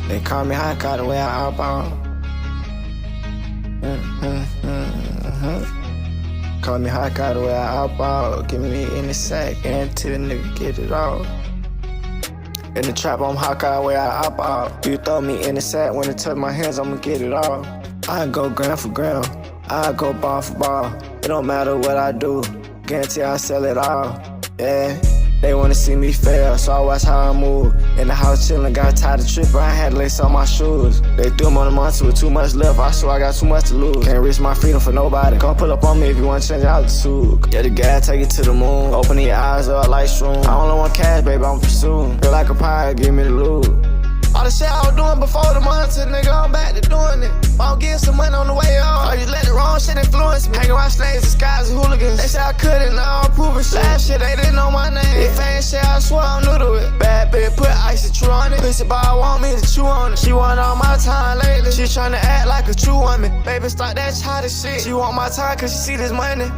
They call me hot car the way I outbound. Call me hot car the way I outbound. Give me in the sack, guarantee the nigga get it all. In the trap, I'm hot car the way I outbound. You throw me in the sack, when it touch my hands, I'ma get it all. I go gram for gram, I go ball for ball. It don't matter what I do, guarantee I sell it all. Yeah. They wanna see me fail, so I watch how I move. In the house chillin', got tired of trippin', I had to lace on my shoes. They threw them on the monster with too much left, I swear I got too much to lose. Can't risk my freedom for nobody, come pull up on me if you wanna change altitude. Yeah, the gas take you to the moon, open your eyes up like shroom. I only want cash, baby, I'm pursuing. Feel like a pirate, give me the loot. All the shit I was doing before the monitor, nigga, I'm back to doing it. I'm getting some money on the way up. I just let the wrong shit influence me. Hanging around snakes, disguised as hooligans. They said I couldn't, now I'm proving shit. Last shit, they didn't know my name. If ain't shit, I swear I'm new to it. Bad bitch, put ice and true on it. Pussy boy, want me to chew on it. She want all my time lately. She tryna act like a true woman. Baby, start that childish shit. She want my time cause she see this money.